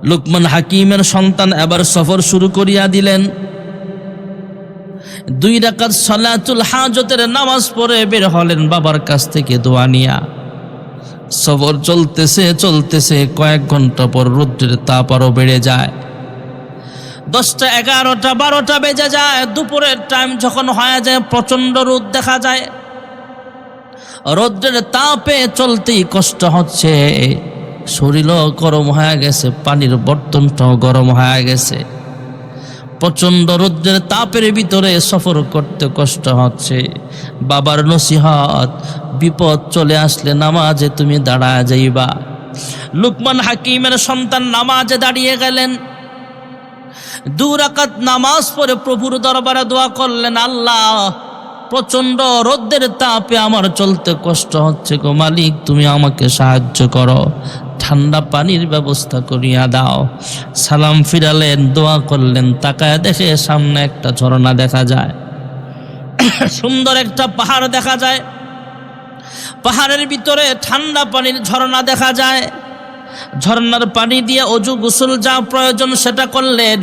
লুকমান হাকিমের সন্তান এবার সফর শুরু করিয়া দিলেন। 2 রাকাত সালাতুল হাজতের নামাজ পড়ে বের হলেন বাবার কাছ থেকে দোয়া নিয়া। সফর চলতেছে চলতেছে, কয়েক ঘন্টা পর রৌদ্রের তাপ আরো বেড়ে যায়। 10টা 11টা 12টা বেজে যায়। দুপুরের টাইম যখন হয়ে যায় প্রচন্ড রোদ দেখা যায়। রৌদ্রের তাপে চলতেই কষ্ট হচ্ছে, শরীরও গরম হয়ে গেছে, পানির বর্তনটাও গরম হয়ে গেছে। প্রচন্ড রৌদ্রের তাপের ভিতরে সফর করতে কষ্ট হচ্ছে। বাবার নসিহত, বিপদ চলে আসলে নামাজে তুমি দাঁড়ায় যাইবা। লুকমান হাকিমের সন্তান নামাজে দাঁড়িয়ে গেলেন। 2 রাকাত নামাজ পড়ে প্রভুর দরবারে দোয়া করলেন, আল্লাহ প্রচন্ড রৌদ্রের তাপে আমার চলতে কষ্ট হচ্ছে গো মালিক, তুমি আমাকে সাহায্য করো, ঠান্ডা পানির ব্যবস্থা করিয়া দাও। সালাম ফিরালেন, দোয়া করলেন, তাকায় দেখে সামনে একটা ঝর্ণা দেখা যায়। সুন্দর একটা পাহাড় দেখা যায়। পাহাড়ের ভিতরে ঠান্ডা পানির ঝর্ণা দেখা যায়। ঝর্ণার পানি দিয়ে অজু গোসল যা প্রয়োজন সেটা করলেন।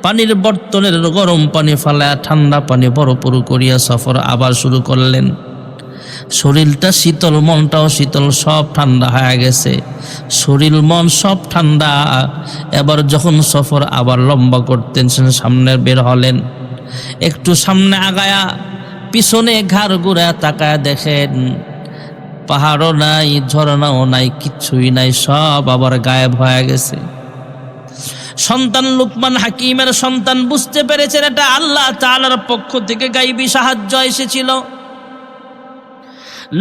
পানির বর্তনের গরম পানি ফালায়া ঠান্ডা পানি ভরপুর করিয়া সফর আবার শুরু করলেন। শরীরটা শীতল, মনটাও শীতল, সব ঠান্ডা হয়ে গেছে। শরীর মন সব ঠান্ডা। এবার যখন সফর আবার লম্বা করতেন, সামনে বের হলেন। একটু সামনে আগায়া পিছনে ঘাড় ঘুরা তাকায় দেখেন পাহাড়ও নাই, ঝর্ণাও নাই, কিচ্ছুই নাই, সব আবার গায়েব হয়ে গেছে। সন্তান লুকমান হাকিমের সন্তান বুঝতে পেরেছেন এটা আল্লাহ তাআলার পক্ষ থেকে গায়বী সাহায্য এসেছিল।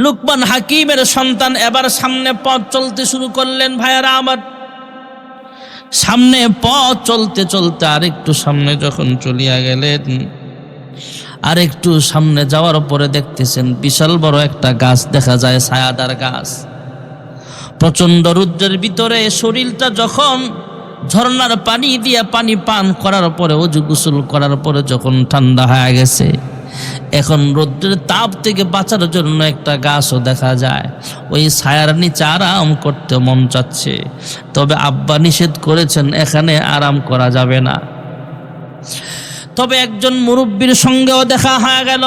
লুকমান হাকিমের সন্তান এবার সামনে পথ চলতে শুরু করলেন। ভাইয়ারা আমার, সামনে পথ চলতে চলতে আরেকটু সামনে যখন চলিয়া গেলেন, আরেকটু সামনে যাওয়ার পরে দেখতেছেন বিশাল বড় একটা গাছ দেখা যায়, ছায়াদার গাছ। প্রচন্ড রৌদ্রের ভিতরে শরীরটা যখন ঝর্ণার পানি দিয়ে পানি পান করার পরে, অজু গোসল করার পরে যখন ঠান্ডা হয়ে গেছে, এখন রৌদ্রের তাপ থেকে বাঁচার জন্য একটা গাছও দেখা যায়। ওই ছায়ার নিচে আরাম করতে মন চাচ্ছে, তবে আব্বা নিষেধ করেছেন এখানে আরাম করা যাবে না। তবে একজন মুরব্বির সঙ্গেও দেখা হয়ে গেল।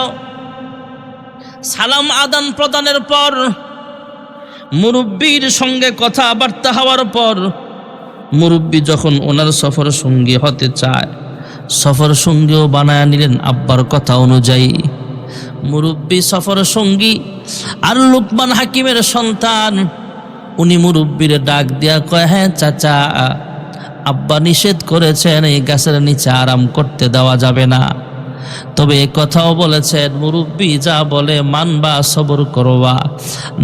সালাম আদান প্রদানের পর, মুরব্বির সঙ্গে কথাবার্তা হওয়ার পর, মুরব্বি যখন ওনার সফর সঙ্গী হতে চায়, সফর সঙ্গীও বানায় নিলেন আব্বার কথা অনুযায়ী। মুরব্বি সফর সঙ্গী আর লুকমান হাকিমের সন্তান, উনি মুরব্বির ডাক দিয়া কয়, হ্যাঁ চাচা, আব্বা নিষেধ করেছেন এই গাছের নিচে আরাম করতে দেওয়া যাবে না, তবে এ কথাও বলেছেন মুরব্বি যা বলে মানবা, সবর করবা,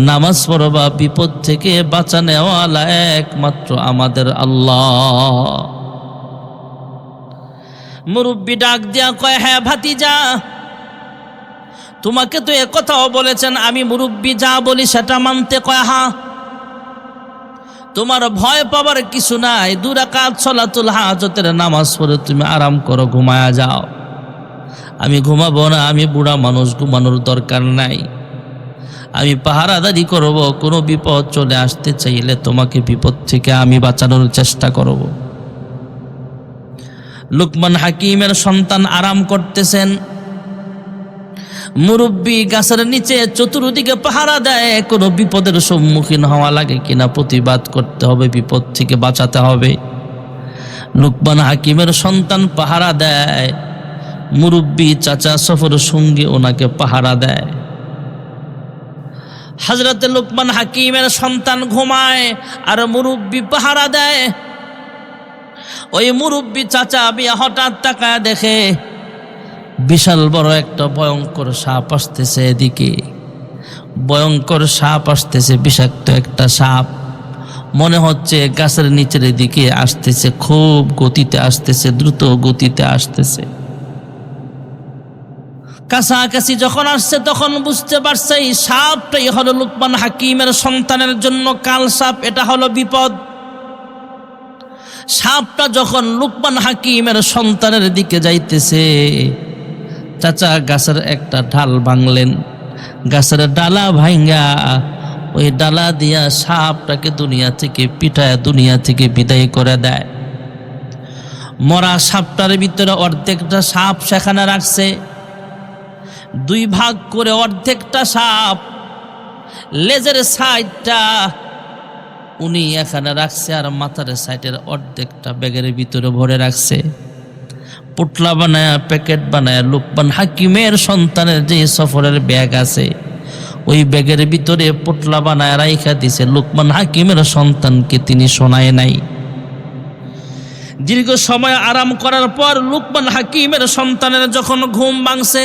নামাজ পড়বা, বিপদ থেকে বাঁচা নেওয়ালা একমাত্র আমাদের আল্লাহ। মুরব্বি ডাক দিয়া কয়, হ্যাঁ ভাতিজা, তোমাকে তো এ কথাও বলেছেন, আমি মুরব্বি যা বলি সেটা মানতে কয়। হ্যাঁ, তোমার ভয় পাবার কিছু নাই, 2 রাকাত সালাতুল হাজতের নামাজ পড়ে তুমি আরাম করো, ঘুমায়া যাও। আমি ঘুমাবো না, আমি বুড়া মানুষ, ঘুমানোর দরকার নাই, আমি পাহারাদারি করব, কোনো বিপদ চলে আসতে চাইলে তোমাকে বিপদ থেকে আমি বাঁচানোর চেষ্টা করব। লুকমান হাকিমের সন্তান আরাম করতেছেন। মুরব্বি গাছের নিচে চতুর্দিকে পাহারা দেয়, কোনো বিপদের সম্মুখীন হওয়া লাগে কিনা প্রতিবাদ করতে হবে, বিপদ থেকে বাঁচাতে হবে। লুকমান হাকিমের সন্তান পাহারা দেয়, মুরব্বি চাচা সফর সঙ্গী ওনাকে পাহারা দেয়। হযরতে লুকমান হাকিমের সন্তান ঘুমায় আর মুরব্বি পাহারা দেয়। ওই মুরব্বি চাচা বিয়া হঠাৎ তাকায় দেখে বিশাল বড় একটা ভয়ঙ্কর সাপ আসতেছে এদিকে। ভয়ঙ্কর সাপ আসতেছে, বিষাক্ত একটা সাপ, মনে হচ্ছে গাছের নিচের দিকে আসতেছে, খুব গতিতে আসতেছে, দ্রুত গতিতে আসতেছে। কাছাকাছি যখন আসছে তখন বুঝতে পারছে এই সাপটাই হলো লুকমান হাকিমের সন্তানের জন্য কাল সাপ, এটা হলো বিপদ। সাপটা যখন লুকমান হাকিমের সন্তানের দিকে যাইতেছে, চাচা গাছের একটা ঢাল ভাঙলেন, গাছের ডালা ভাঙ্গা ওই ডালা দিয়া সাপটাকে দুনিয়া থেকে পিটায় দুনিয়া থেকে বিদায় করে দেয়। মরা সাপটার ভিতরে অর্ধেকটা সাপ সেখানে রাখছে, দুই ভাগ করে অর্ধেকটা সাপ লেজের সাইডটা উনি এখানে রাখছে, আর মাথার সাইডের অর্ধেকটা ব্যাগের ভিতরে ভরে রাখছে। পুটলা বানায় প্যাকেট বানায় লুকমান হাকিমের সন্তানের যে সফরের ব্যাগ আছে ওই ব্যাগের ভিতরে পুটলা বানায় রাইখা দিছে। লুকমান হাকিমের সন্তানকে তিনি শোনায় নাই। দীর্ঘ সময় আরাম করার পর লুকমান হাকিমের সন্তানের যখন ঘুম ভাঙছে,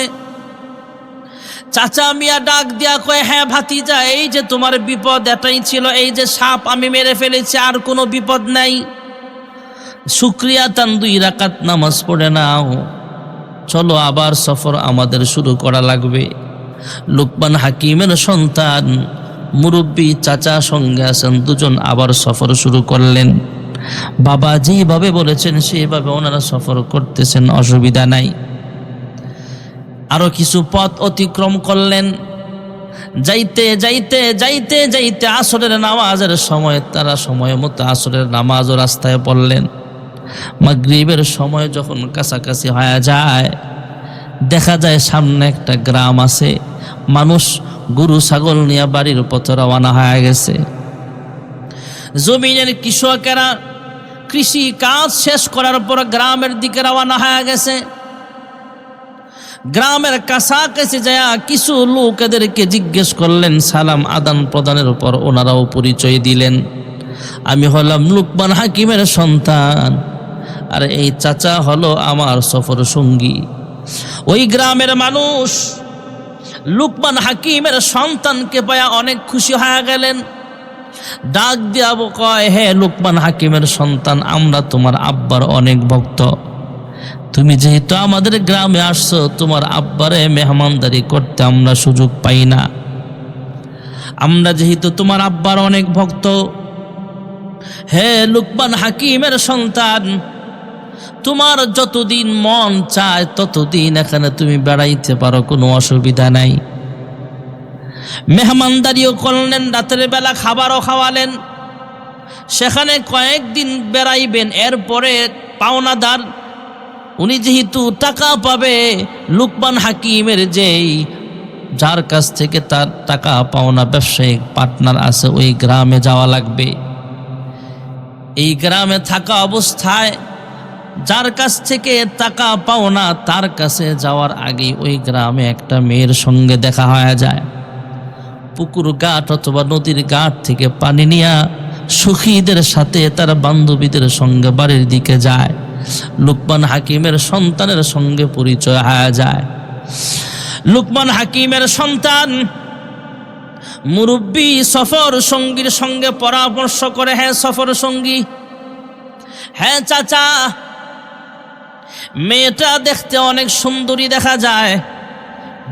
চাচা মিয়া ডাক দিয়া কয়, হ্যাঁ ভাতিজা, এই যে তোমার বিপদ এটাই ছিল, এই যে সাপ আমি মেরে ফেলেছি, আর কোনো বিপদ নাই। শুকরিয়া তান 2 রাকাত নামাজ পড়ে নাও, চলো আবার সফর আমাদের শুরু করা লাগবে। লুকমান হাকিমের সন্তান মুরব্বী চাচা সঙ্গে আছেন, দুজন আবার সফর শুরু করলেন। বাবা যেভাবে বলেছেন সেইভাবে ওনারা সফর করতেছেন, অসুবিধা নাই। আরো কিছু পথ অতিক্রম করলেন। যাইতে যাইতে যাইতে যাইতে আসরের নামাজের সময় তারা সময় মতো আসরের নামাজও রাস্তায় পড়লেন। মাগরিবের সময় যখন কাছাকাছি হয়ে যায়, দেখা যায় সামনে একটা গ্রাম আছে, মানুষ গরু ছাগল নিয়ে বাড়ির পথে রওনা হয়ে গেছে। জমিনের কৃষকেরা কৃষি কাজ শেষ করার পর গ্রামের দিকে রওনা হয়ে গেছে। গ্রামের কাছাকাছি যায় কিছু লোক এদেরকে জিজ্ঞেস করলেন, সালাম আদান প্রদানের উপর ওনারাও পরিচয় দিলেন, আমি হলাম লুকমান হাকিমের সন্তান, আর এই চাচা হলো আমার সফর সঙ্গী। ওই গ্রামের মানুষ লুকমান হাকিমের সন্তানকে পায়া অনেক খুশি হয়ে গেলেন। ডাক দিয়া কয়, হে লুকমান হাকিমের সন্তান, আমরা তোমার আব্বার অনেক ভক্ত, তুমি যেহেতু আমাদের গ্রামে আসছো, তোমার আব্বারে মেহমানদারি করতে আমরা সুযোগ পাই না। আমরা যেহেতু তোমার আব্বার অনেক ভক্ত, হে লুকমান হাকিমের সন্তান, তোমার যতদিন মন চায় ততদিন এখানে তুমি বেড়াইতে পারো, কোনো অসুবিধা নাই। মেহমানদারিও করলেন, রাতের বেলা খাবারও খাওয়ালেন। সেখানে কয়েকদিন বেড়াইবেন, এরপরে পাওনাদার উনি যেহেতু টাকা পাবে, লুকমান হাকিমের যার কাছ থেকে তার টাকা পাওনা ব্যবসায়িক পার্টনার আছে, ওই গ্রামে যাওয়া লাগবে। এই গ্রামে থাকা অবস্থায় যার কাছ থেকে টাকা পাওনা তার কাছে যাওয়ার আগে ওই গ্রামে একটা মেয়ের সঙ্গে দেখা হয়ে যায়। পুকুর ঘাট অথবা নদীর ঘাট থেকে পানি নিয়ে সখীদের সাথে তার বান্ধবীদের সঙ্গে বাড়ির দিকে যায়। লুকমান হাকিমের সন্তানের সঙ্গে পরিচয় হয়ে যায়। লুকমান হাকিমের সন্তান মুরব্বী সফর সঙ্গীর সঙ্গে পরামর্শ করে, হ্যাঁ সফর সঙ্গী, হ্যাঁ চাচা, মেয়েটা দেখতে অনেক সুন্দরী দেখা যায়,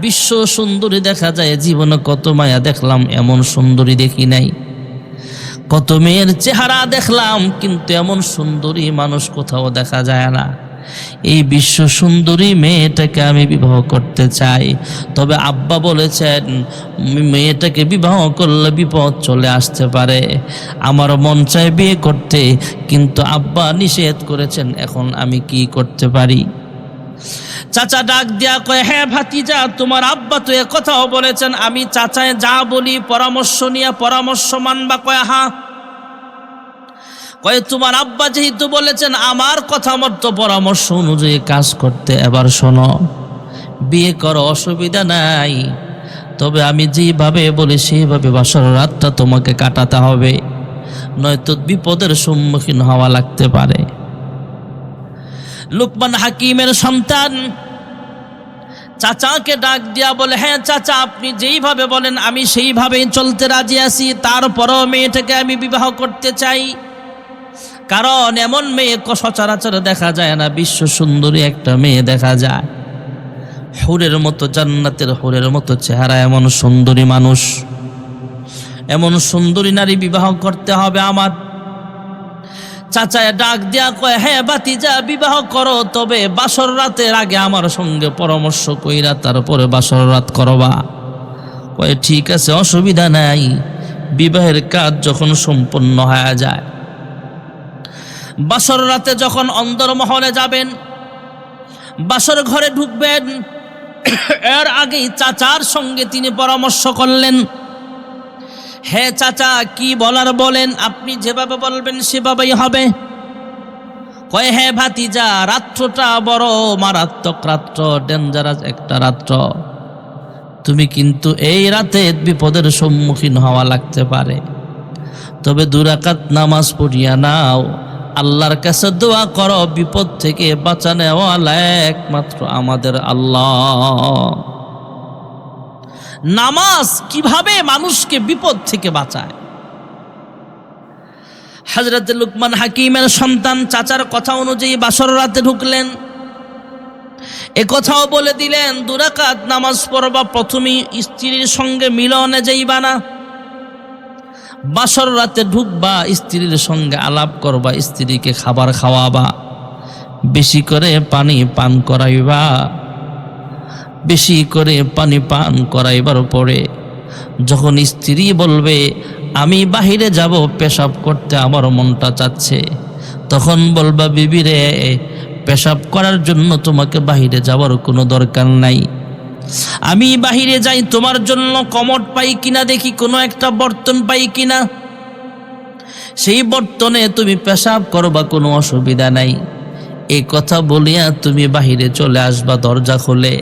বিশ্ব সুন্দরী দেখা যায়, জীবনে কত মায়া দেখলাম, এমন সুন্দরী দেখি নাই। কত মেয়ের চেহারা দেখলাম, কিন্তু এমন সুন্দরী মানুষ কোথাও দেখা যায় না। এই বিশ্ব সুন্দরী মেয়েটাকে আমি বিবাহ করতে চাই। তবে আব্বা বলেছেন মেয়েটাকে বিবাহ করলে বিপদ চলে আসতে পারে। আমার মন চায় বিয়ে করতে, কিন্তু আব্বা নিষেধ করেছেন। এখন আমি কি করতে পারি? চাচা ডাক দিয়া কয়, হ্যাঁ ভাতিজা, তোমার আব্বা তো এ কথাও বলেছেন, আমি চাচায় যা বলি পরামর্শ নিয়ে পরামর্শ মানবা? কয় হ্যাঁ। কয় তোমার আব্বা যেহেতু বলেছেন আমার কথা মতো পরামর্শ অনুযায়ী কাজ করতে, এবার শোনো, বিয়ে করো, অসুবিধা নাই, তবে আমি যেভাবে বলি সেইভাবে বাসর রাতটা তোমাকে কাটাতে হবে, নয়তো বিপদের সম্মুখীন হওয়া লাগতে পারে। লুকমান হাকিমের সন্তান চাচাকে ডাক দিয়া বলে, হ্যাঁ চাচা, আপনি যেইভাবে বলেন আমি সেইভাবেই চলতে রাজি আছি, তারপরও মেয়েটাকে আমি বিবাহ করতে চাই। কারণ এমন মেয়ে সচরাচর দেখা যায় না, বিশ্ব সুন্দরী একটা মেয়ে দেখা যায়, হুরের মতো, জান্নাতের হুরের মতো চেহারা, এমন সুন্দরী মানুষ, এমন সুন্দরী নারী বিবাহ করতে হবে আমার। চাচায় ডাক দিয়া কয়, হ্যাঁ ভাতিজা, বিবাহ করো, তবে বাসর রাতের আগে আমার সঙ্গে পরামর্শ কইরা তারপরে বাসর রাত করবা। কয় ঠিক আছে, অসুবিধা নাই, বিবাহের কাজ যখন সম্পন্ন হয়ে যায়, বাসর রাতে যখন অন্দরমহলে যাবেন, বাসর ঘরে ঢুকবেন, এর আগেই চাচার সঙ্গে তিনি পরামর্শ করলেন, হে চাচা কি বলার বলেন, আপনি যেভাবে বলবেন সেভাবেই হবে। কয় হে ভাতিজা, রাত্রটা বড় মারাত্মক রাত্র, ডেঞ্জারাস একটা রাত্র, তুমি কিন্তু এই রাতে বিপদের সম্মুখীন হওয়া লাগতে পারে, তবে 2 রাকাত নামাজ পড়িয়া নাও, আল্লাহর কাছে দোয়া করো, বিপদ থেকে বাঁচানোওয়ালা একমাত্র আমাদের আল্লাহ। নামাজ কিভাবে মানুষকে বিপদ থেকে বাঁচায়। হযরত লুকমান হাকিমের সন্তান চাচার কথা অনুযায়ী বাসর রাতে ঢুকলেন, এ কথাও বলে দিলেন 2 রাকাত নামাজ পড়বা, প্রথমেই স্ত্রীর সঙ্গে মিলনে যাইবা না, বাসর রাতে ঢুকবা, স্ত্রীর সঙ্গে আলাপ করবা, স্ত্রীকে খাবার খাওয়াবা, বেশি করে পানি পান করাইবা, বেশি করে পানি পান করাইবার পরে যখন স্ত্রী বলবে আমি বাহিরে যাব, পেশাব করতে আমার মনটা চাচ্ছে, তখন বলবা বিবি রে, পেশাব করার জন্য তোমাকে বাহিরে যাওয়ার কোনো দরকার নাই, আমি বাহিরে যাই, তোমার জন্য কমোড পাই কিনা দেখি, কোনো একটা বর্তন পাই কিনা, সেই বর্তনে তুমি পেশাব করবা, কোনো অসুবিধা নাই। এই কথা বলিয়া তুমি বাহিরে চলে আসবা দরজা খুলে,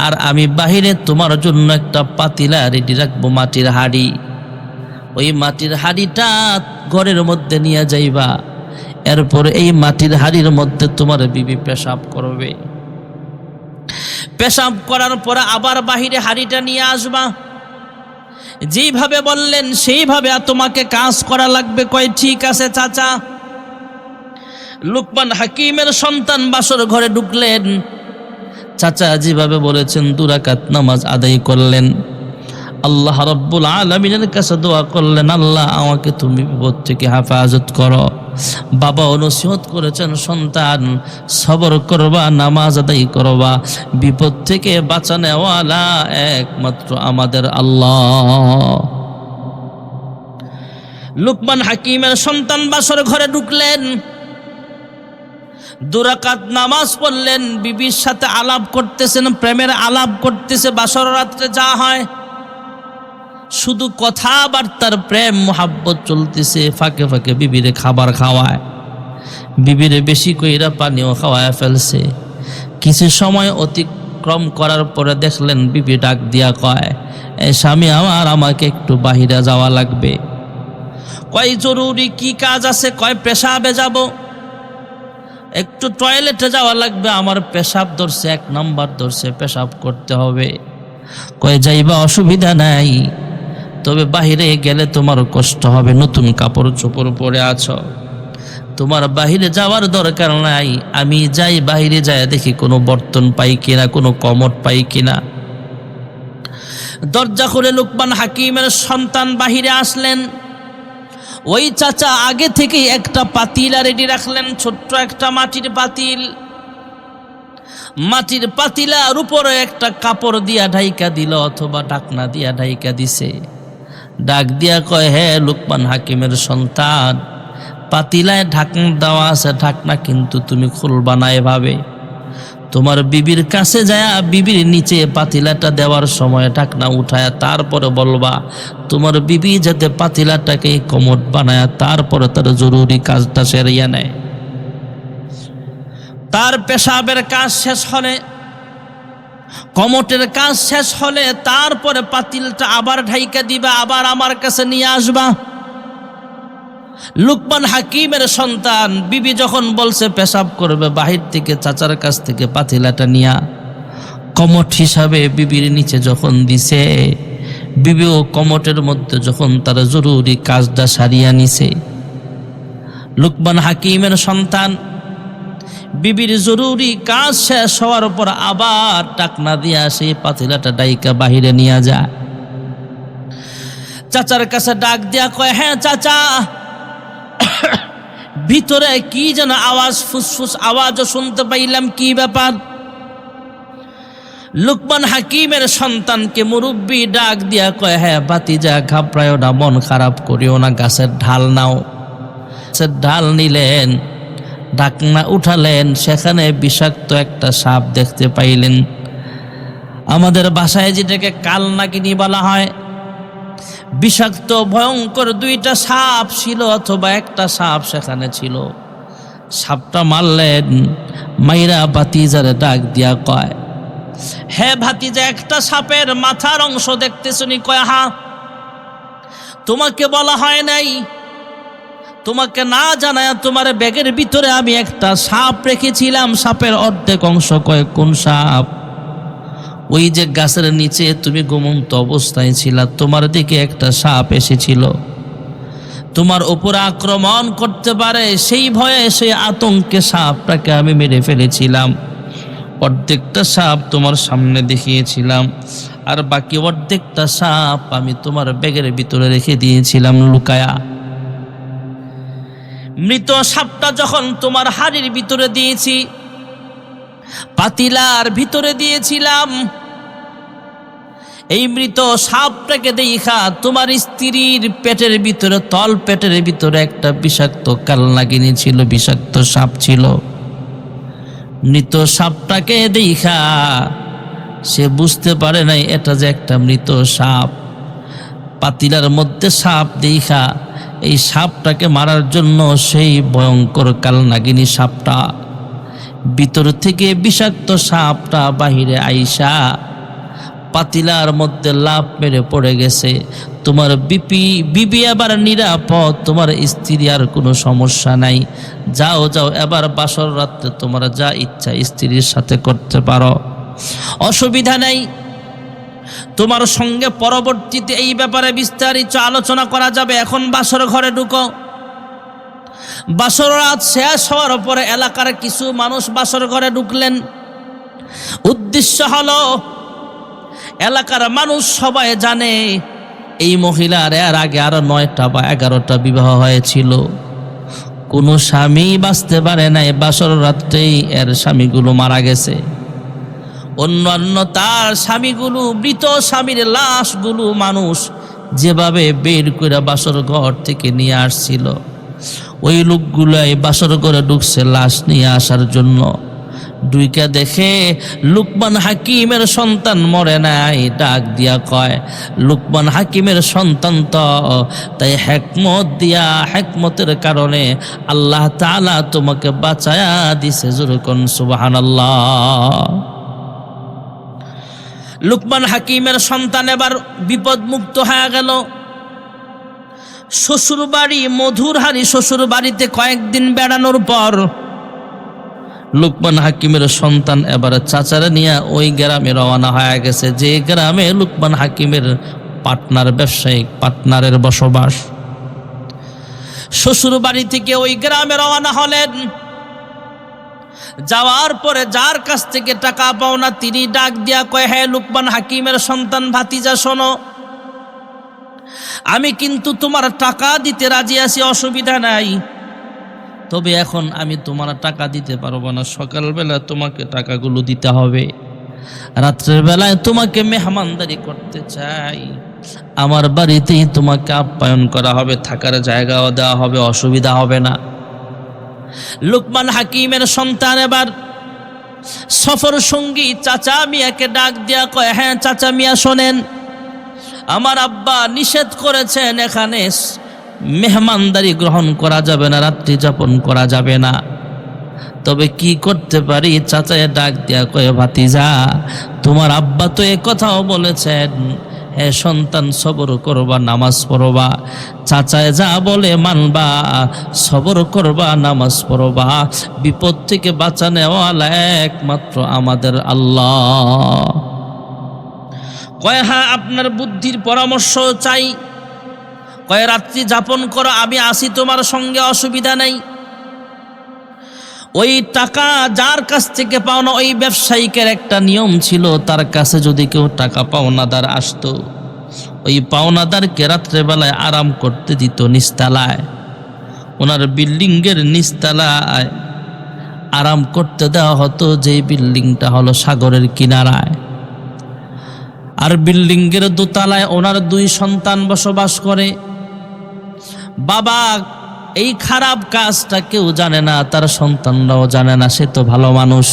আর আমি বাহিরে তোমার জন্য একটা পাতিলা রেডি রাখবো, মাটির হাঁড়ি, ওই মাটির হাঁড়িটা ঘরের মধ্যে নিয়ে যাইবা, এরপর এই মাটির হাঁড়ির মধ্যে তোমার বিবি পেশাব করবে, পেশাব করার পরে আবার বাহিরে হাঁড়িটা নিয়ে আসবা, যেইভাবে বললেন সেইভাবে তোমাকে কাজ করা লাগবে। কয় ঠিক আছে চাচা। লুকমান হাকিমের সন্তান বাসর ঘরে ঢুকলেন, চাচা যেভাবে বলেছেন 2 রাকাত নামাজ আদায় করলেন, আল্লাহ রাব্বুল আলামিনের কাছে দোয়া করলেন, আল্লাহ আমাকে তুমি বিপদ থেকে হেফাজত করো। বাবা নসিহত করেছেন, সন্তান সবর করবা, নামাজ আদায় করবা, বিপদ থেকে বাঁচানোওয়ালা একমাত্র আমাদের আল্লাহ। লুকমান হাকিমের সন্তান বাসর ঘরে ঢুকলেন, 2 রাকাত নামাজ পড়লেন, বিবির সাথে আলাপ করতেছেন, প্রেমের আলাপ করতেছে। বাসর রাত্রে যা হয় শুধু কথাবার্তার প্রেম মোহাব্বত চলতেছে, ফাঁকে ফাঁকে বিবিরে খাবার খাওয়ায়, বিবিরে বেশি কইরা পানিও খাওয়ায় ফেলছে। কিছু সময় অতিক্রম করার পরে দেখলেন বিবি ডাক দিয়া কয়, এ স্বামী আমার, আমাকে একটু বাহিরে যাওয়া লাগবে। কয় জরুরি কি কাজ আছে? কয় পেশাবে যাব, একটু টয়লেটে যাওয়া লাগবে, আমার পেশাব ধরছে, 1 নম্বর ধরছে, পেশাব করতে হবে। কয় যাইবা, অসুবিধা নাই, তবে বাহিরে গেলে তোমার কষ্ট হবে, নতুন কাপড় চোপড় পরে আছো, তোমার বাহিরে যাওয়ার দরকার নাই, আমি যাই, বাহিরে যাই দেখি কোনো বর্তন পাই কিনা, কোনো কমোড পাই কিনা। দরজা খুলে লুকমান হাকিমের সন্তান বাহিরে আসলেন। ওই চাচা আগে থেকে একটা পাতিলা রেডি রাখলেন, ছোট্ট একটা মাটির পাতিল, মাটির পাতিলার উপরে একটা কাপড় দিয়া ঢাইকা দিল, অথবা ঢাকনা দিয়া ঢাইকা দিছে। ডাক দিয়া কয়, হে লুকমান হাকিমের সন্তান, পাতিলায় ঢাকনা দেওয়া আছে, ঢাকনা কিন্তু তুমি খুলবা না এভাবে, তোমার বিবির কাছে যায়, বিবির নিচে পাতিলাটা দেওয়ার সময় ঢাকনা উঠায় তারপরে বলবা, তোমার বিবি যাতে পাতিলাটাকে কমোড বানায়, তারপরে তার জরুরি কাজটা সেরিয়া নেয়। তার পেশাবের কাজ শেষ হলে, কমোটের কাজ শেষ হলে, তারপরে পাতিলটা আবার ঢাইকা দিবা, আবার আমার কাছে নিয়ে আসবা। লুকমান হাকিমের সন্তান বিবি যখন বলছে পেশাব করবে, বাহির থেকে চাচার কাছ থেকে পাতিলাটা নিয়া কমোট হিসাবে বিবির নিচে যখন দিছে, বিবিও কমোটের মধ্যে যখন তার জরুরি কাজটা সারিয়া নিছে, লুকমান হাকিমের সন্তান বিবির জরুরি কাজ শেষ হওয়ার পর আবার টাকনা দিয়া সেই পাতিলাটা ডাইকা বাহিরে নিয়ে যায়। চাচার কাছে ডাক দিয়া কয়, হ্যাঁ চাচা, ভিতরে কি যেন আওয়াজ, ফুসফুস আওয়াজও শুনতে পাইলাম, কি ব্যাপার? লুকমান হাকিমের সন্তানকে মুরব্বী ডাক দিয়া কয়, হ্যাঁ ভাতিজা, ঘাবড়ায়ও না, মন খারাপ করিও না, গাছের ঢাল নাও। গাছের ঢাল নিলেন, ঢাকনা উঠালেন, সেখানে বিষাক্ত একটা সাপ দেখতে পাইলেন। আমাদের ভাষায় যেটাকে কালনাগিনী বলা হয়, বিষাক্ত ভয়ঙ্কর দুইটা সাপ ছিল, অথবা একটা সাপ সেখানে ছিল। সাপটা মারলেন, মাইরা ভাতিজারে ডাক দিয়া কয়, হে ভাতিজা, একটা সাপের মাথার অংশ দেখতেছনি? কয়, হ্যাঁ। তোমাকে বলা হয় নাই? তোমাকে না জানায় তোমার ব্যাগের ভিতরে আমি একটা সাপ রেখেছিলাম, সাপের অর্ধেক অংশ। কয়, কোন সাপ? ওই যে গাছের নিচে তুমি ঘুমন্ত অবস্থায় ছিলা, তোমার দিকে একটা সাপ এসেছিল, তোমার উপর আক্রমণ করতে পারে সেই ভয়ে, সেই আতঙ্কে সাপটাকে আমি মেরে ফেলেছিলাম। অর্ধেকটা সাপ তোমার সামনে দেখিয়েছিলাম, আর বাকি অর্ধেকটা সাপ আমি তোমার ব্যাগের ভিতরে রেখে দিয়েছিলাম লুকায়া। মৃত সাপটা যখন তোমার হাড়ির ভিতরে দিয়েছি, পাতিলার ভিতরে দিয়েছিলাম, এই মৃত সাপটাকে দেখা তোমার স্ত্রীর পেটের ভিতরে, তল পেটের ভিতরে একটা বিষাক্ত কালনাগিনী ছিল, বিষাক্ত সাপ ছিল। মৃত সাপটাকে দেখা সে বুঝতে পারে নাই এটা যে একটা মৃত সাপ। পাতিলার মধ্যে সাপ দেখা এই সাপটাকে মারার জন্য সেই ভয়ঙ্কর কালনাগিনী সাপটা ভিতর থেকে বিষাক্ত সাপটা বাহিরে আইসা পাতিলার মধ্যে লাফ মেরে পড়ে গেছে। তোমার বিবি এবার নিরাপদ, তোমার স্ত্রী আর কোনো সমস্যা নাই। যাও যাও, এবার বাসর রাত্রে তোমার যা ইচ্ছা স্ত্রীর সাথে করতে পারো, অসুবিধা নেই। তোমার সঙ্গে পরবর্তীতে এই ব্যাপারে বিস্তারিত আলোচনা করা যাবে। এখন বাসর ঘরে ঢুকো। বাসর রাত শেষ হওয়ার পরে এলাকার কিছু মানুষ বাসর ঘরে ঢুকলেন। উদ্দেশ্য হলো, এলাকার মানুষ সবাই জানে এই মহিলার এর আগে আরো 9টা বা 11টা বিবাহ হয়েছিল, কোনো স্বামী বাঁচতে পারে নাই। বাসর রাত্রেই এর স্বামীগুলো মারা গেছে। অন্যান্য তার স্বামীগুলো, মৃত স্বামীর লাশগুলো মানুষ যেভাবে বের করে বাসর ঘর থেকে নিয়ে আসছিল, ওই লোকগুলাই বাসর ঘরে ঢুকছে লাশ নিয়ে আসার জন্য। দুইকা দেখে লুকমান হাকিমের সন্তান মরে নাই, ডাক দিয়া কয়, লুকমান হাকিমের সন্তান তো, তাই হেকমত দিয়া, হেকমতের কারণে আল্লাহ তাআলা তোমাকে বাঁচায়া দিছে। যেরকম সুবহানাল্লাহ। লুকমান হাকিমের সন্তান এবার বিপদ মুক্ত হয়ে গেল। শ্বশুর বাড়ি মধুরহারি, শ্বশুর বাড়িতে কয়েকদিন বেড়ানোর পর লুকমান হাকিমের সন্তান এবার চাচারে নিয়ে ওই গ্রামে রওনা হয়ে গেছে, যে গ্রামে লুকমান হাকিমের পার্টনার, ব্যবসায়িক পার্টনারের বসবাস। শ্বশুর বাড়ি থেকে ওই গ্রামে রওনা হলেন। যাওয়ার পরে যার কাছ থেকে টাকা পাওনা তিনি ডাক দিয়া কয়, হ্যাঁ লুকমান হাকিমের সন্তান, ভাতিজা শোনো, আমি কিন্তু তোমার টাকা দিতে রাজি আছি, অসুবিধা নাই। তবে এখন আমি তোমার টাকা দিতে পারবো না, সকালবেলা তোমাকে টাকাগুলো দিতে হবে। রাত্রের বেলায় তোমাকে মেহমানদারি করতে চাই, আমার বাড়িতেই তোমাকে আপ্যায়ন করা হবে, থাকার জায়গাও দেওয়া হবে, অসুবিধা হবে না। লুকমান হাকিমের সন্তান এবার সফর সঙ্গী চাচা মিয়াকে ডাক দিয়া কয়, হ্যাঁ চাচা মিয়া শোনেন, আমার আব্বা নিষেধ করেছেন এখানে মেহমানদারি গ্রহণ করা যাবে না, রাত্রি যাপন করা যাবে না। তবে কি করতে পারি? চাচায় ডাক দিয়া কয়, ভাতিজা তোমার আব্বা তো এ কথাও বলেছেন, হে সন্তান সবর করবা, নামাজ পড়বা, চাচায় যা বলে মানবা, সবর করবা, নামাজ পড়বা, বিপদ থেকে বাঁচানোওয়ালা একমাত্র আমাদের আল্লাহ। কয়, হ্যাঁ আপনার বুদ্ধির পরামর্শ চাই। কয়, রাত্রি যাপন করো, আমি আসি তোমার সঙ্গে, অসুবিধা নেই। ওই টাকা যার কাছ থেকে পাওনা, ওই ব্যবসায়িকের একটা নিয়ম ছিল, তার কাছে যদি কেউ টাকা পাওনাদার আসতো, ওই পাওনাদারকে রাত্রেবেলায় আরাম করতে দিত নিচতলায়। ওনার বিল্ডিংয়ের নিচতলায় আরাম করতে দেওয়া হতো, যেই বিল্ডিংটা হলো সাগরের কিনারায়। আর বিল্ডিংয়ের দোতলায় ওনার 2 সন্তান বসবাস করে। বাবা এই খারাপ কাজটা কেউ জানে না, তার সন্তানরাও জানে না, সে তো ভালো মানুষ,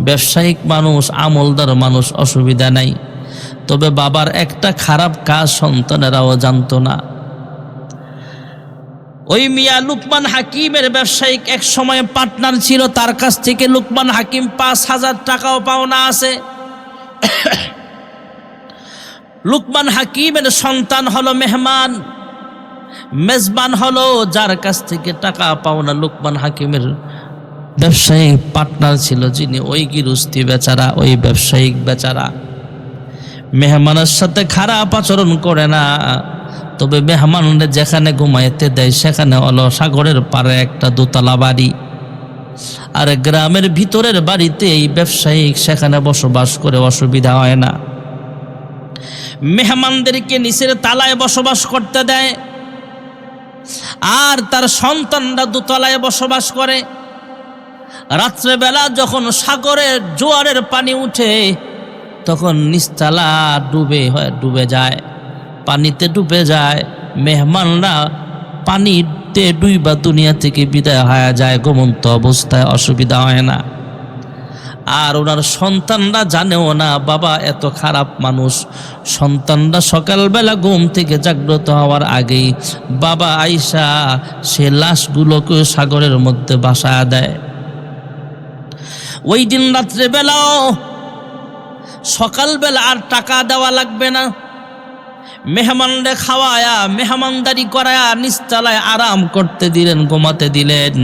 ব্যবসায়িক মানুষ, আমলদার মানুষ, অসুবিধা নাই। তবে বাবার একটা খারাপ কাজ সন্তানেরাও জানতো না। ওই মিয়া লুকমান হাকিমের ব্যবসায়িক এক সময় পার্টনার ছিল, তার কাছ থেকে লুকমান হাকিম 5,000 টাকাও পাওনা আছে। লুকমান হাকিমের সন্তান হলো মেহমান, মেজবান হলো যার কাছ থেকে টাকা পাওনা লুকমান হাকিমের ব্যবসায়িক পার্টনার ছিল, যিনি ওই গৃহস্থী বেচারা, ওই ব্যবসায়িক বেচারা মেহমানের সাথে খারাপ আচরণ করে না। তবে মেহমানদের যেখানে ঘুমাইতে দেয় সেখানে হলো সাগরের পারে একটা দোতলা বাড়ি, আর গ্রামের ভিতরের বাড়িতে এই ব্যবসায়িক সেখানে বসবাস করে, অসুবিধা হয় না। মেহমানদেরকে নিচের তালায় বসবাস করতে দেয়, আর তার সন্তানরা দোতলায় বসবাস করে। রাত্রেবেলা যখন সাগরের জোয়ারের পানি উঠে তখন নিচতলা ডুবে যায়, পানিতে ডুবে যায়। মেহমানরা পানিতে ডুইবা দুনিয়া থেকে বিদায় হয়ে যায় ঘুমন্ত অবস্থায়, অসুবিধা হয় না। আর ওনার সন্তানরা জানেও না বাবা এত খারাপ মানুষ। সন্তানরা সকালবেলা ঘুম থেকে জাগ্রত হওয়ার আগেই বাবা আইসা সে লাশগুলোকে সাগরের মধ্যে ভাসায় দেয়। ওই দিন রাত্রেবেলাও সকালবেলা আর টাকা দেওয়া লাগবে না, মেহমানরে খাওয়ায়া মেহমানদারি করায়া নিচতলায় আরাম করতে দিলেন, ঘুমাতে দিলেন।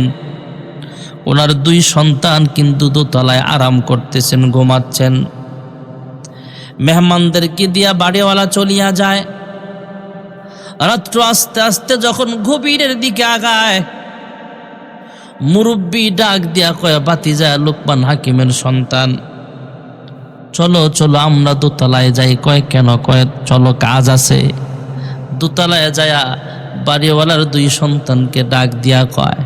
ওনার 2 সন্তান কিন্তু দোতলায় আরাম করতেছেন, ঘুমাচ্ছেন। মেহমানদেরকে দিয়া বাড়িওয়ালা চলিয়া যায়। রাত্র আস্তে আস্তে যখন গভীরের দিকে আগায়, মুরব্বী ডাক দিয়া কয়, ভাতিজা লুকমান হাকিমের সন্তান, চলো চলো আমরা দোতলায় যাই। কয় কেন? কয় চলো কাজ আছে। দোতলায় যায়া বাড়িওয়ালার 2 সন্তানকে ডাক দিয়া কয়,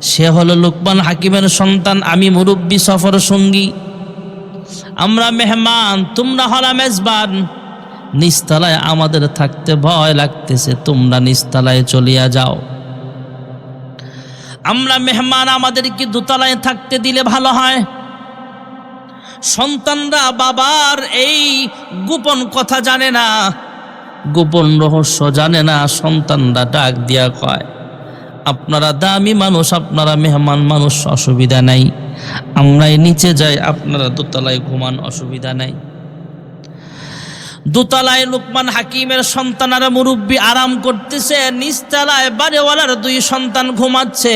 সে হলো লুকমান হাকিমের সন্তান, আমি মুরব্বী সফর সঙ্গী, আমরা মেহমান, তোমরা হলা মেজবান। নিচতলায় আমাদের থাকতে ভয় লাগতেছে, তোমরা নিচতলায় চলিয়া যাও। আমরা মেহমান, আমাদেরকে দোতলায় থাকতে দিলে ভালো হয়। সন্তানরা বাবার এই গোপন কথা জানে না, গোপন রহস্য জানে না। সন্তানরা ডাক দিয়া কয়, আপনারা দামি মানুষ, আপনারা মেহমান মানুষ, অসুবিধা নাই, আমরাই নিচে যাই, আপনারা দোতলায় ঘুমান, অসুবিধা নাই। দোতলায় লুকমান হাকিমের সন্তানেরা মুরব্বী আরাম করতেছে, নিচতলায় বাড়িওয়ালার 2 সন্তান ঘুমাচ্ছে।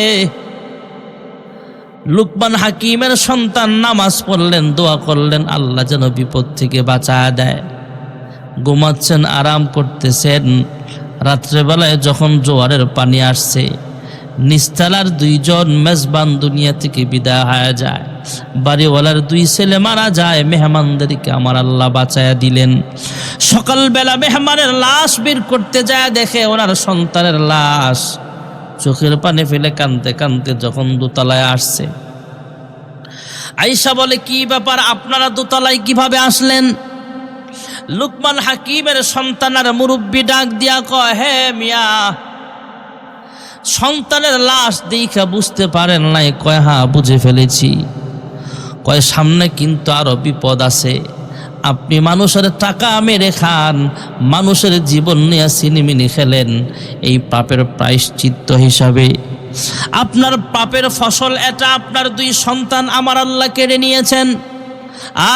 লুকমান হাকিমের সন্তান নামাজ পড়লেন, দোয়া করলেন আল্লাহ যেন বিপদ থেকে বাঁচায় দেয়। ঘুমাচ্ছেন, আরাম করতেছেন। রাত্রেবেলায় যখন জোয়ারের পানি আসছে, নিচতলার 2 জন মেজবান দুনিয়া থেকে বিদায় হয়ে যায়, বাড়িওয়ালার 2 ছেলে মারা যায়। মেহমানদেরকে আমার আল্লাহ বাঁচায়া দিলেন। সকালবেলা মেহমানের লাশ বের করতে যায়, দেখে ওনার সন্তানের লাশ। চোখের পানি ফেলে কাঁদতে কাঁদতে যখন দোতলায় আসছে, আয়েশা বলে, কি ব্যাপার, আপনারা দোতলায় কিভাবে আসলেন? লুকমান হাকিমের সন্তানের মুরব্বী ডাক দিয়া কয়, হে মিয়া, সন্তানের লাশ দেখা বুঝতে পারেন নাই? কয় হ্যাঁ বুঝে ফেলেছি। কয় সামনে কিন্তু আরো বিপদ আছে, আপনি মানুষের টাকা মেরে খান, মানুষের জীবন নিয়ে সিনেমিনি খেলেন, এই পাপের প্রায়শ্চিত্ত হিসাবে আপনার পাপের ফসল এটা আপনার 2 সন্তান আমার আল্লাহ কেড়ে নিয়েছেন।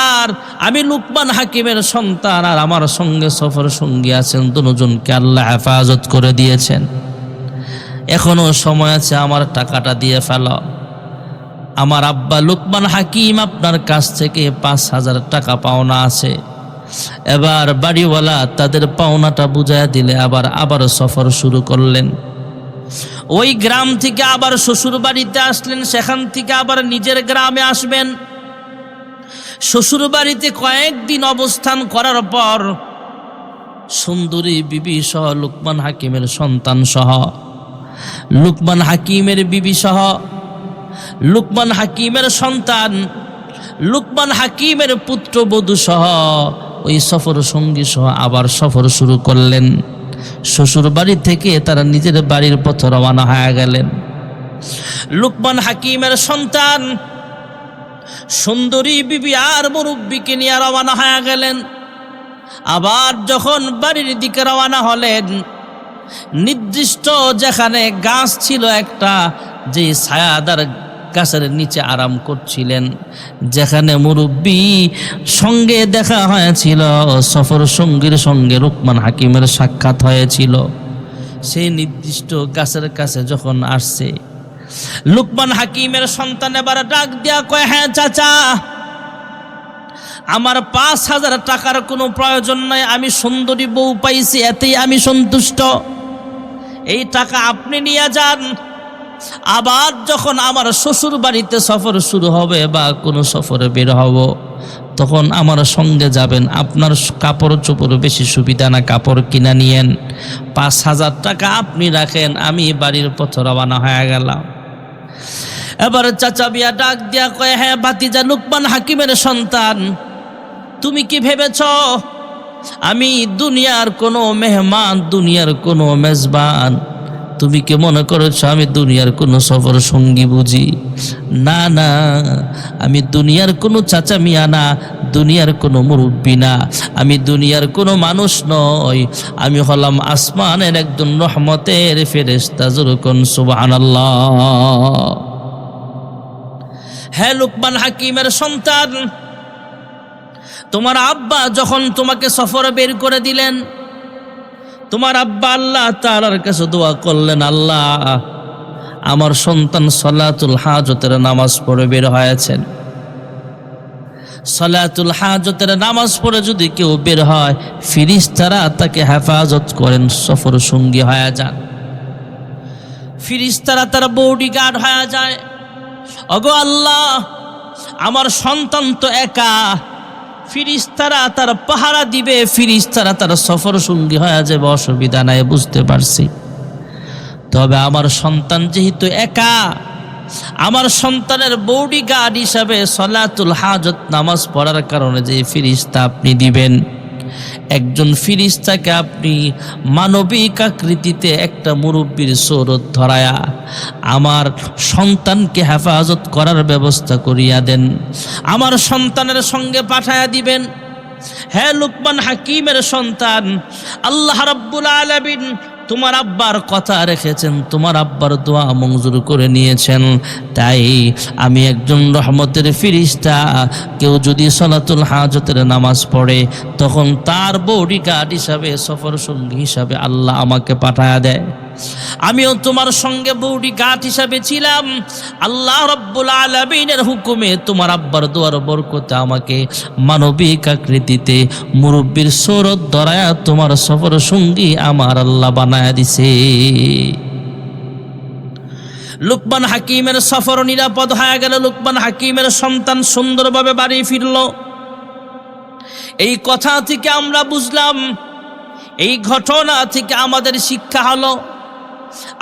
আর আমি লুকমান হাকিমের সন্তান, আর আমার সঙ্গে সফর সঙ্গী আছেন, দুজনকে আল্লাহ হেফাজত করে দিয়েছেন। এখনো সময় আছে, আমার টাকাটা দিয়ে ফেলো। আমার আব্বা লুকমান হাকিম আপনার কাছ থেকে 5,000 টাকা পাওনা আছে। এবার বাড়িওয়ালা তাদের পাওনাটা বুঝাইয়া দিলে আবার সফর শুরু করলেন। ওই গ্রাম থেকে আবার শ্বশুর বাড়িতে আসলেন, সেখান থেকে আবার নিজের গ্রামে আসবেন। শ্বশুর বাড়িতে কয়েকদিন অবস্থান করার পর সুন্দরী বিবি সহ লুকমান হাকিমের সন্তান সহ, লুকমান হাকিমের বিবি সহ, লুকমান হাকিমের সন্তান লুকমান হাকিমের পুত্রবধূ সহ ওই সফর সঙ্গী সহ আবার সফর শুরু করলেন। শ্বশুর বাড়ি থেকে তারা নিজের বাড়ির পথে রওনা হয়ে গেলেন। লুকমান হাকিমের সন্তান সুন্দরী বিবি আর মুরব্বীকে নিয়ে রওনা হয়ে গেলেন। আবার যখন বাড়ির দিকে রওনা হলেন, নির্দিষ্ট যেখানে গাছ ছিল একটা, যে ছায়াদার গাছের নিচে আরাম করছিলেন, যেখানে মুরব্বী সঙ্গে দেখা হয়েছিল, সফর সঙ্গীর সঙ্গে লুকমান হাকিমের সাক্ষাৎ হয়েছিল, সেই নির্দিষ্ট গাছের কাছে যখন আসছে, লুকমান হাকিমের সন্তান এবার ডাক দিয়া কয়, হ্যাঁ চাচা, আমার 5,000 টাকার কোনো প্রয়োজন নাই, আমি সুন্দরী বউ পাইছি, এতেই আমি সন্তুষ্ট, এই টাকা আপনি নিয়ে যান। আবার যখন আমার শ্বশুর বাড়িতে সফর শুরু হবে বা কোনো সফরে বের হব, তখন আমার সঙ্গে যাবেন। আপনার কাপড় চোপড় বেশি সুবিধা না, কাপড় কিনা নিয়েন, 5,000 টাকা আপনি রাখেন, আমি বাড়ির পথে রওনা হয়ে গেলাম। এবার চাচা বিয়া ডাক দিয়া কয়, হ্যাঁ ভাতিজা লুকমান হাকিমের সন্তান, তুমি কি ভেবেছ আমি দুনিয়ার কোনো মেহমান, দুনিয়ার কোনো মেজবান? তুমি কি মনে করেছ আমি দুনিয়ার কোনো সফর সঙ্গী বুঝি? না না, আমি দুনিয়ার কোনো চাচা মিয়া না, দুনিয়ার কোনো মুরব্বী না, আমি দুনিয়ার কোনো মানুষ নই, আমি হলাম আসমানের একজন রহমতের ফেরেশতা। যেরকম সুবহানাল্লাহ। হে লুকমান হাকিমের সন্তান, তোমার আব্বা যখন তোমাকে সফরে বের করে দিলেন, তোমার আব্বা আল্লাহ তাআলার কাছে দোয়া করলেন, আল্লাহ আমার সন্তান সালাতুল হাজতের নামাজ পড়ে বের হয়েছেন, সালাতুল হাজতের নামাজ পড়ে যদি কেউ বের হয়, ফেরেশতারা তাকে হেফাজত করেন, সফর সঙ্গী হয়ে যান, ফেরেশতারা তার বডিগার্ড হয়ে যায়। ওগো আল্লাহ, আমার সন্তান তো একা, ফেরেশতারা তার পাহারা দিবে, ফেরেশতারা তার সফর সঙ্গী হয়ে যাবে, অসুবিধা নাই, বুঝতে পারছি। তবে আমার সন্তান যেহেতু একা, আমার সন্তানের বডিগার্ড হিসাবে সালাতুল হাজত নামাজ পড়ার কারণে যে ফেরেশতা আপনি দিবেন, একজন ফেরেশতাকে আপনি মানবিক আকৃতিতে একটা মুরব্বীর সূরত ধরায়া আমার সন্তানকে হেফাজত করার ব্যবস্থা করিয়া দেন, আমার সন্তানের সঙ্গে পাঠায়া দিবেন। হে লুকমান হাকিমের সন্তান, আল্লাহ রাব্বুল আলামিন তোমার আব্বার কথা রেখেছেন, তোমার আব্বার দোয়া মঞ্জুর করে নিয়েছেন। তাই আমি একজন রহমতের ফেরেশতা, কেউ যদি সালাতুল হাজতের নামাজ পড়ে, তখন তার বডিগার্ড হিসাবে, সফর সঙ্গী হিসাবে আল্লাহ আমাকে পাঠায়া দেয়। আমিও তোমার সঙ্গে বডিগার্ড হিসাবে ছিলাম, আল্লাহ রাব্বুল আলামিনের হুকুমে তোমার আব্বার দোয়ার বরকতে আমাকে মানবিক আকৃতিতে মুরব্বীর সূরত ধরায়া তোমার সফর সঙ্গী আমার আল্লাহ বানায়া দিছে। লুকমান হাকিমের সফর নিরাপদ হয়ে গেল, লুকমান হাকিমের সন্তান সুন্দরভাবে বাড়ি ফিরল। এই কথা থেকে আমরা বুঝলাম, এই ঘটনা থেকে আমাদের শিক্ষা হলো,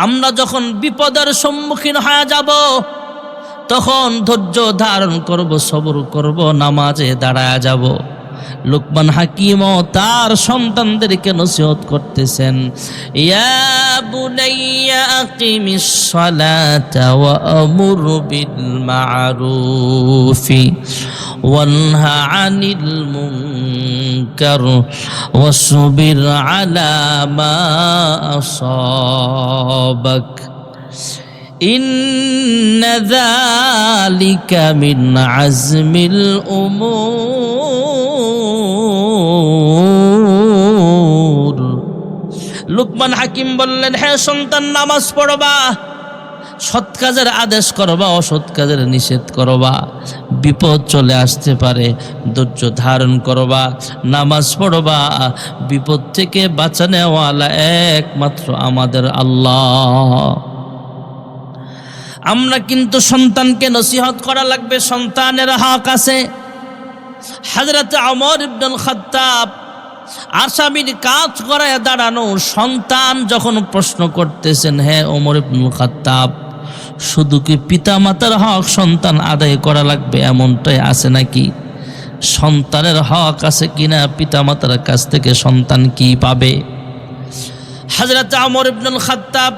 আমরা যখন বিপদের সম্মুখীন হয়ে যাব, তখন ধৈর্য ধারণ করব, সবর করব, নামাজে দাঁড়ায় যাব। লুকমান হাকিম তার সন্তানদেরকে নসিহত করতেছেন, ইয়া বুনাইয়া আকিমিস সালাতা ওয়া আমুর বিল মা'রুফি ওয়ানহা আনিল মুনকার ওয়াসবির আলা মা আসাবাক ইন্না যালিকা মিন আজমিল উমুর। লুকমান হাকিম বললেন, হে সন্তান, নামাজ পড়বা, সৎ কাজের আদেশ করবা, অসৎ কাজের নিষেধ করবা, বিপদ চলে আসতে পারে, ধৈর্য ধারণ করবা, নামাজ পড়বা, বিপদ থেকে বাঁচানোওয়ালা একমাত্র আমাদের আল্লাহ। আমরা কিন্তু সন্তানকে নসিহত করা লাগবে, সন্তানের হক আছে। হযরত ওমর ইবনুল খাত্তাব আসামির কাজ করায় দাঁড়ানো, সন্তান যখন প্রশ্ন করতেছেন, হে ওমর ইবনুল খাত্তাব, শুধু কি পিতা মাতার হক সন্তান আদায় করা লাগবে এমনটাই আছে নাকি? সন্তানের হক আছে কিনা? পিতা মাতার কাছ থেকে সন্তান কি পাবে? হযরত ওমর ইবনুল খাত্তাব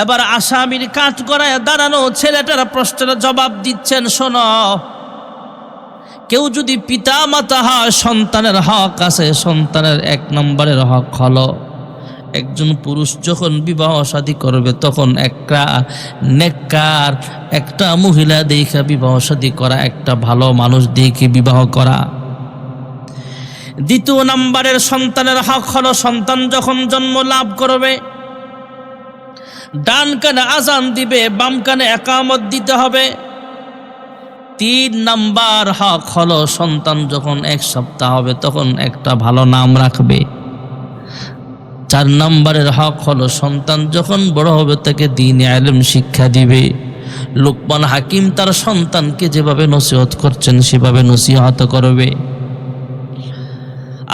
এবার আসামির কাঠ গড়ায় দাঁড়ানো ছেলেটার প্রশ্নের জবাব দিচ্ছেন, শোনো, কেউ যদি পিতা মাতা হয় সন্তানের হক আছে। সন্তানের এক নম্বরের হক হলো একজন পুরুষ যখন বিবাহ শাদী করবে তখন একটা নেককার একটা মহিলা দেখে বিবাহ শাদী করা, একটা ভালো মানুষ দেখে বিবাহ করা। দ্বিতীয় নম্বরের সন্তানের হক হলো সন্তান যখন জন্ম লাভ করবে ডান কানে আজান দিবে, বাম কানে একামত দিতে হবে। 3 নাম্বার হক হলো সন্তান যখন 1 সপ্তাহ হবে তখন একটা ভালো নাম রাখবে। 4 নম্বরের হক হলো সন্তান যখন বড় হবে তাকে দ্বীন ইলম শিক্ষা দিবে। লুকমান হাকিম তার সন্তানকে যেভাবে নসিহত করছেন সেভাবে নসিহত করবে।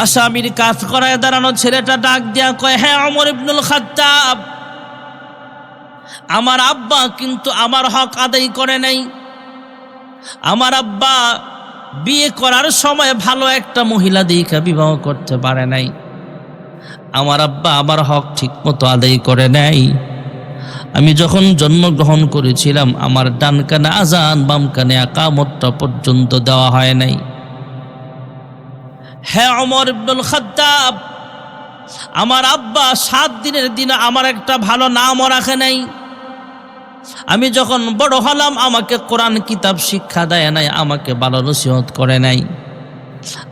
আসামির কাজ করায় দাঁড়ানো ছেলেটা ডাক দিয়া কয়, হ্যাঁ ওমর ইবনুল খাত্তাব, আমার আব্বা কিন্তু আমার হক আদায় করে নাই। আমার আব্বা বিয়ে করার সময় ভালো একটা মহিলা দেখে বিবাহ করতে পারে নাই। আমার আব্বা আমার হক ঠিক মতো আদায় করে নাই। আমি যখন জন্মগ্রহণ করেছিলাম আমার ডান কানে আজান বাম কানে একামতটা পর্যন্ত দেওয়া হয় নাই। হ্যাঁ ওমর ইবনুল খাত্তাব, আমার আব্বা 7 দিনের দিনে আমার একটা ভালো নামও রাখে নাই। আমি যখন বড় হলাম আমাকে কোরআন কিতাব শিক্ষা দেয় নাই, আমাকে ভালো নসিহত করে নাই।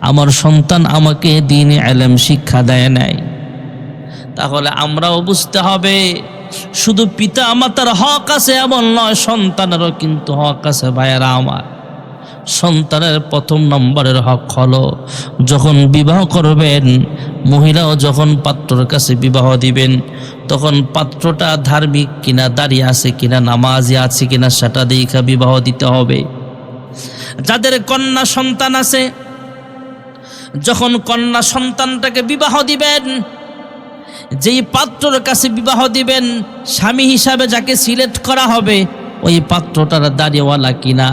আমার সন্তান আমাকে দ্বীন ইলম শিক্ষা দেয় নাই। তাহলে আমরাও বুঝতে হবে শুধু পিতা মাতার হক আছে এমন নয়, সন্তানেরও কিন্তু হক আছে। ভাইয়েরা আমার, সন্তানের 1 নম্বরের হক হলো যখন বিবাহ করবেন, মহিলাও যখন পাত্রর কাছে বিবাহ দিবেন তখন পাত্রটা ধার্মিক কিনা, দাঁড়িয়ে আছে কিনা, নামাজি আছে কিনা সেটা দেখে বিবাহ দিতে হবে। যাদের কন্যা সন্তান আছে, যখন কন্যা সন্তানটাকে বিবাহ দিবেন, যেই পাত্রর কাছে বিবাহ দিবেন স্বামী হিসাবে যাকে সিলেক্ট করা হবে ওই পাত্রটার দাড়িওয়ালা কিনা,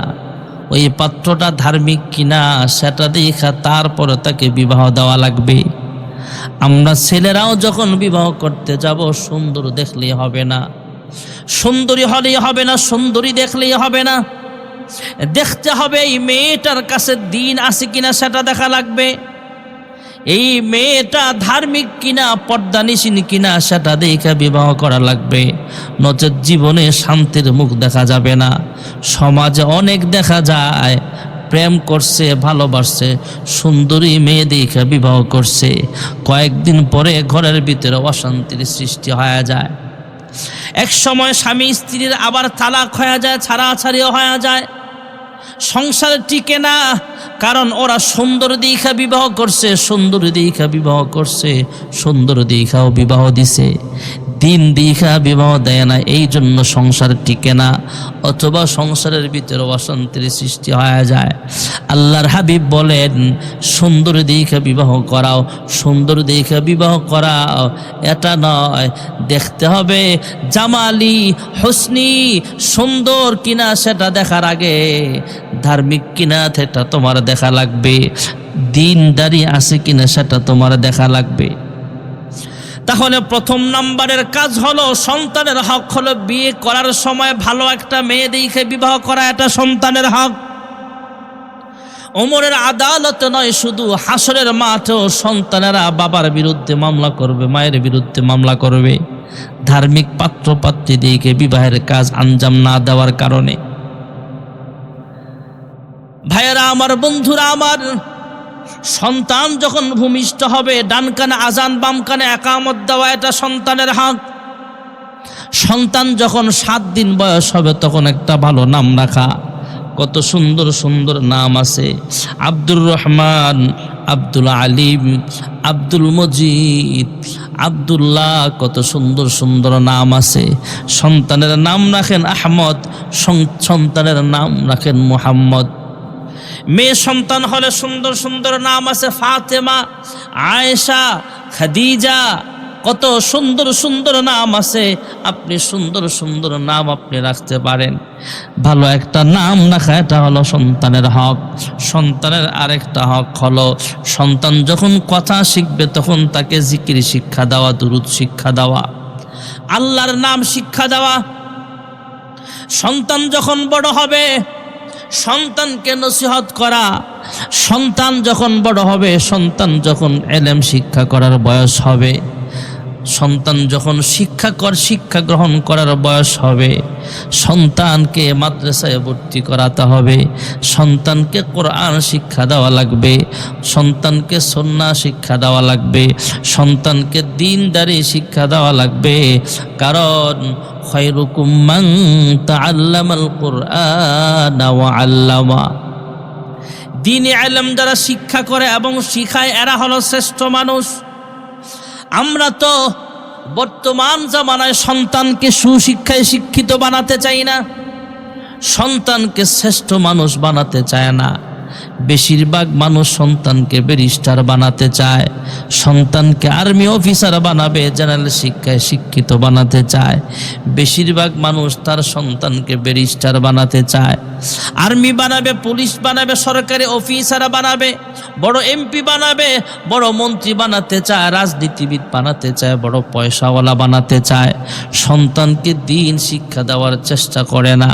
ওই পাত্রটা ধার্মিক কিনা সেটা দেখা তারপরে তাকে বিবাহ দেওয়া লাগবে। আমরা ছেলেরাও যখন বিবাহ করতে যাব সুন্দর দেখলেই হবে না, সুন্দরী হলেই হবে না, সুন্দরী দেখলেই হবে না, দেখতে হবে এই মেয়েটার কাছে দ্বীন আছে কিনা সেটা দেখা লাগবে। এই মেয়েটা ধার্মিক কিনা, পর্দানিশীন কিনা সেটা দেখে বিবাহ করা লাগবে। নচেত জীবনে শান্তির মুখ দেখা যাবে না। সমাজে অনেক দেখা যায় প্রেম করছে, ভালোবাসছে, সুন্দরী মেয়ে দেখে বিবাহ করছে, কয়েকদিন পরে ঘরের ভিতরে অশান্তির সৃষ্টি হয়ে যায়। এক সময় স্বামী স্ত্রীর আবার তালাক হয়ে যায়, ছাড়াছাড়িও হয়ে যায়, সংসার টিকে না। কারণ ওরা সুন্দর দীক্ষা বিবাহ করছে, সুন্দর দীক্ষা বিবাহ করছে, সুন্দর দীক্ষাও বিবাহ দিছে, দিন দীক্ষা বিবাহ দেয় না, এই জন্য সংসার টিকে না, অথবা সংসারের ভিতরে অশান্তির সৃষ্টি হয়ে যায়। আল্লাহর হাবিব বলেন সুন্দর দীক্ষা বিবাহ করাও, সুন্দর দীক্ষা বিবাহ করাও, এটা নয়, দেখতে হবে জামালি হোসনি, সুন্দর কিনা সেটা দেখার আগে ধার্মিক কিনা সেটা তোমার দেখা লাগবে, দিনদারি আছে কিনা সেটা তোমার দেখা লাগবে। তাহলে 1 নম্বরের কাজ হলো সন্তানের হক হলো বিয়ে করার সময় ভালো একটা মেয়ে দেখে বিবাহ করা, এটা সন্তানের হক। ওমরের আদালত নয়, শুধু হাসরের মাঠেও সন্তানেরা বাবার বিরুদ্ধে মামলা করবে, মায়ের বিরুদ্ধে মামলা করবে, ধার্মিক পাত্র পাত্রী দেখে বিবাহের কাজ আঞ্জাম না দেওয়ার কারণে। ভাইয়েরা আমার, বন্ধুরা আমার, সন্তান যখন ভূমিষ্ঠ হবে ডান কানে আজান বাম কানে একামত দেওয়া এটা সন্তানের হক। সন্তান যখন 7 দিন বয়স হবে তখন একটা ভালো নাম রাখা। কত সুন্দর সুন্দর নাম আছে, আব্দুর রহমান, আব্দুল আলিম, আব্দুল মজিদ, আব্দুল্লাহ, কত সুন্দর সুন্দর নাম আছে। সন্তানের নাম রাখেন আহমদ, সন্তানের নাম রাখেন মুহাম্মদ। মেয়ে সন্তান হলে সুন্দর সুন্দর নাম আছে, ফাতেমা, আয়েশা, খাদিজা, কত সুন্দর সুন্দর নাম আছে, আপনি সুন্দর সুন্দর নাম আপনি রাখতে পারেন। ভালো একটা নাম রাখা, এটা হলো সন্তানের হক। সন্তানের আরেকটা হক হলো, সন্তান যখন কথা শিখবে তখন তাকে জিকির শিক্ষা দেওয়া, দুরূদ শিক্ষা দেওয়া, আল্লাহর নাম শিক্ষা দেওয়া। সন্তান যখন বড় হবে সন্তানকে নসিহত করা। সন্তান যখন বড় হবে, সন্তান যখন ইলম শিক্ষা করার বয়স হবে, সন্তান যখন শিক্ষা গ্রহণ করার বয়স হবে, সন্তানকে মাদ্রাসায় ভর্তি করাতে হবে, সন্তানকে কোরআন শিক্ষা দেওয়া লাগবে, সন্তানকে সুন্নাহ শিক্ষা দেওয়া লাগবে, সন্তানকে দ্বীনদারি শিক্ষা দেওয়া লাগবে। কারণ খায়রুকুম মান তাআল্লামাল কুরআনা ওয়া আল্লামা, দ্বীনি ইলম যারা শিক্ষা করে এবং শিখায় এরা হলো শ্রেষ্ঠ মানুষ। আমরা তো বর্তমান জামানায় সন্তানকে সুশিক্ষায় শিক্ষিত বানাতে চাই না, সন্তানকে শ্রেষ্ঠ মানুষ বানাতে চায় না। বেশিরভাগ মানুষ সন্তানকে ব্যারিস্টার বানাতে চায়, সন্তানকে আর্মি অফিসার বানাবে, জেনারেল শিক্ষায় শিক্ষিত বানাতে চায়। বেশিরভাগ মানুষ তার সন্তানকে ব্যারিস্টার বানাতে চায়, আর্মি বানাবে, পুলিশ বানাবে, সরকারি অফিসার বানাবে, বড় এমপি বানাবে, বড় মন্ত্রী বানাতে চায়, রাজনীতিবিদ বানাতে চায়, বড় পয়সাওয়ালা বানাতে চায়। সন্তানকে দ্বীন শিক্ষা দেওয়ার চেষ্টা করে না।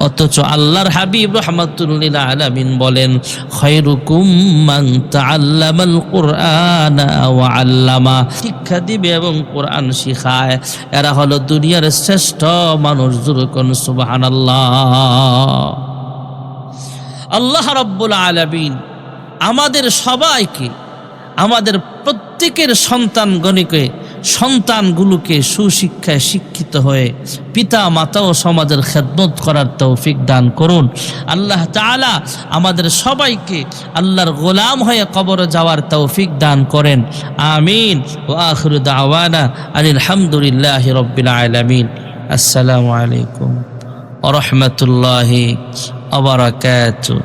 অথচ আল্লাহর হাবিব রাহমাতুল লিল আলামিন বলেন, খায়রুকুম মান তাআল্লামাল কুরআনা ওয়া আল্লামা, শিক্ষা দিবে এবং কোরআন শিখায়, এরা হলো দুনিয়ার শ্রেষ্ঠ মানুষ। যুরকুন সুবহানাল্লাহ। আল্লাহ রাব্বুল আলামিন আমাদের সবাইকে, আমাদের প্রত্যেকের সন্তানগুলোকে সুশিক্ষায় শিক্ষিত হয়ে পিতা মাতা ও সমাজের খেদমত করার তৌফিক দান করুন। আল্লাহ তাআলা আমাদের সবাইকে আল্লাহর গোলাম হয়ে কবরে যাওয়ার তৌফিক দান করেন। আমিন। ওয়া আখিরু দাওয়ানা আনিল হামদুলিল্লাহি রাব্বিল আলামিন। আসসালামু আলাইকুম ওয়া রাহমাতুল্লাহি ওয়া বারাকাতুহু।